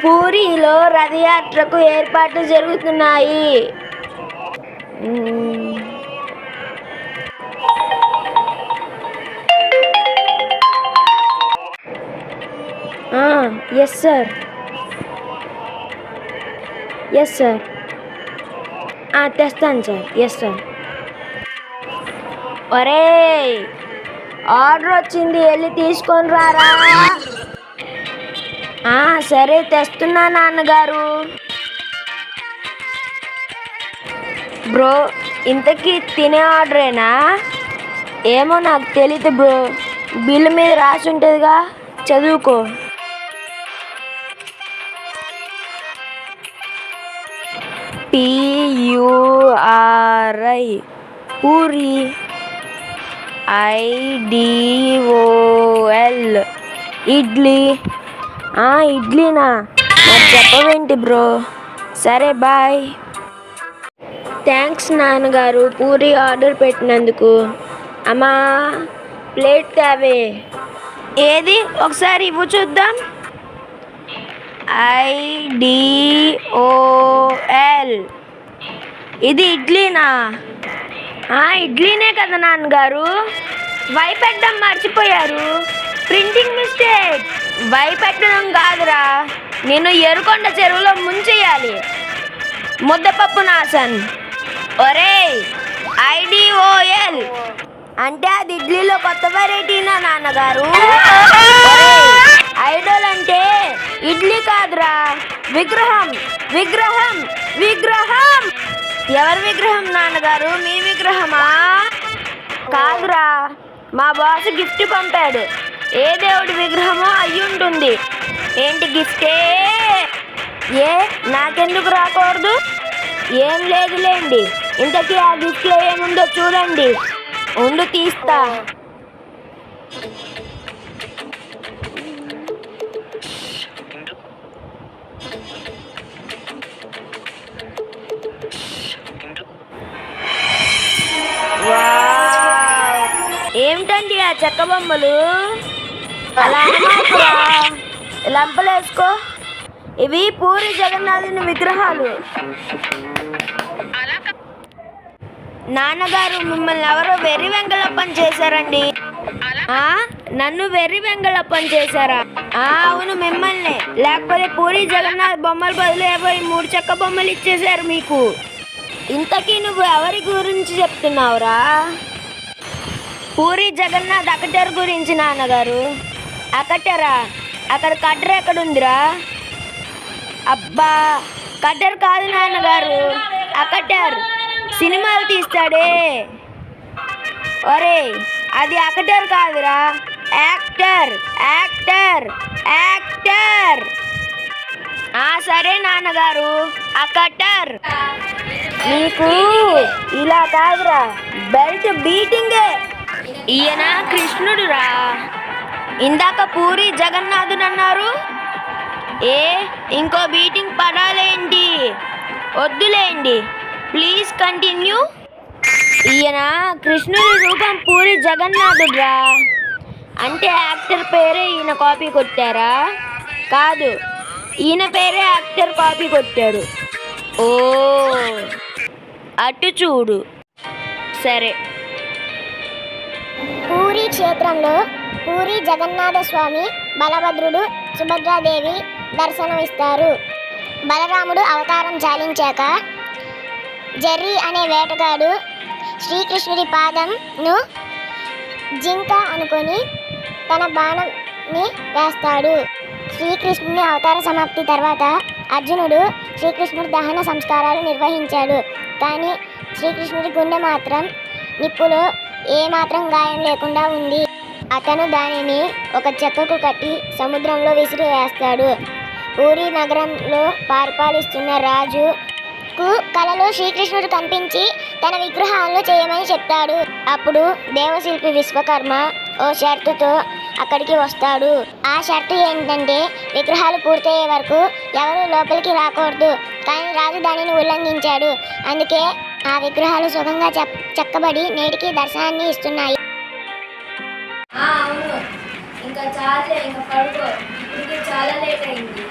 పూరిలో రథయాత్రకు ఏర్పాట్లు జరుగుతున్నాయి. Yes sir. Yes sir. తెస్తాను సార్. Yes sir. ఒరే, ఆర్డర్ వచ్చింది, వెళ్ళి తీసుకొని రారా. సరే తెస్తున్నా నాన్నగారు. బ్రో, ఇంతకీ తినే ఆర్డరేనా? ఏమో నాకు తెలీదు బ్రో. బిల్లు మీద రాసి ఉంటుందిగా, చదువుకో. PURI పూరి. IDOL ఇడ్లీ. ఇడ్లీనా? మరి చెప్పవేంటి బ్రో? సరే బాయ్. థ్యాంక్స్ నాన్నగారు పూరి ఆర్డర్ పెట్టినందుకు. అమ్మా, ప్లేట్ తేవే. ఏది ఒకసారి ఇవ్వు చూద్దాం. IDOL ఇది ఇడ్లీనా? ఇడ్లీనే కదా నాన్నగారు. వై పెట్టడం మర్చిపోయారు. Printing mistake. వై పెట్టడం కాదురా, నేను ఎరుకొండ చెరువులో ముంచేయాలి. ముద్దపప్పు నాసన్. ఒరే, IDOL అంటే అది ఇడ్లీలో కొత్త వెరైటీనా నాన్నగారు? ఐడోల్ అంటే ఇడ్లీ కాదురా, విగ్రహం. విగ్రహం విగ్రహం. ఎవరి విగ్రహం నాన్నగారు? మీ విగ్రహమా? కాదురా, మా బాస్ గిఫ్ట్ పంపాడు. ఏ దేవుడి విగ్రహమో అయ్యుంటుంది. ఏంటి గిఫ్టే? నాకెందుకు రాకూడదు? ఏం లేదులేండి. ఇంతకీ ఆ గిఫ్ట్లో ఏముందో చూడండి. ఉండు తీస్తా. ఏమిటండి ఆ చెక్క బొమ్మలు? అలా లంపలేసుకో. ఇవి పూరి జగన్నాథుని విగ్రహాలు. నాన్నగారు, మిమ్మల్ని ఎవరో వెర్రి వెంగళప్పన్ చేశారండి. నన్ను వెర్రి వెంగళప్పన్ చేశారా? అవును, మిమ్మల్ని. లేకపోతే పూరి జగన్నాథ్ బొమ్మల బదులు ఏవో 3 చెక్క బొమ్మలు ఇచ్చేశారు మీకు. ఇంతకీ నువ్వు ఎవరి గురించి చెప్తున్నావురా? పూరి జగన్నాథ్ అకటర్ గురించి నాన్నగారు. అకటరా? అక్కడ కట్టర్ ఎక్కడుందిరా? అబ్బా, కట్టర్ కాదు నాన్నగారు, అకటర్. సినిమాలు తీస్తాడే. ఒరే, అది అకటర్ కాదురా, యాక్టర్. Actor actor. సరే నాన్నగారు, అకటర్. నీకు ఇలా కాదురా, బెల్ట్ బీటింగే. ఈయన కృష్ణుడురా. ఇందాక పూరి జగన్నాథుడు అన్నారు. ఇంకో బీటింగ్ పడాలేంటి? వద్దులేండి, ప్లీజ్ కంటిన్యూ. ఈయన కృష్ణుడి రూపం పూరి జగన్నాథుడురా. అంటే యాక్టర్ పేరే ఈయన కాపీ కొట్టారా? కాదు, ఈయన పేరే యాక్టర్ కాపీ కొట్టాడు. ఓ, అటు చూడు. సరే. పూరి క్షేత్రంలో పూరి జగన్నాథ స్వామి, బలభద్రుడు, సుభద్రాదేవి దర్శనమిస్తారు. బలరాముడు అవతారం చాలించాక జెర్రీ అనే వేటగాడు శ్రీకృష్ణుడి పాదంను జింక అనుకొని తన బాణంని వేస్తాడు. శ్రీకృష్ణుని అవతార సమాప్తి తర్వాత అర్జునుడు శ్రీకృష్ణుడి దహన సంస్కారాలు నిర్వహించాడు. కానీ శ్రీకృష్ణుడి గుండె మాత్రం నిప్పులో ఏమాత్రం గాయం లేకుండా ఉంది. అతను దానిని ఒక చెక్కకు కట్టి సముద్రంలో విసిరివేస్తాడు. పూరి నగరంలో పరిపాలిస్తున్న రాజుకు కలలో శ్రీకృష్ణుడు కనిపించి తన విగ్రహాలను చేయమని చెప్తాడు. అప్పుడు దేవశిల్పి విశ్వకర్మ ఓ షరతుతో అక్కడికి వస్తాడు. ఆ షరతు ఏంటంటే విగ్రహాలు పూర్తయ్యే వరకు ఎవరూ లోపలికి రాకూడదు. కానీ రాజు దానిని ఉల్లంఘించాడు. అందుకే ఆ విగ్రహాలు సుఖంగా చెక్కబడి నేటికి దర్శనాన్ని ఇస్తున్నాయి. అవును, ఇంకా చాలా, ఇంకా పడుకో, ఇప్పటికి చాలా లేట్ అయింది.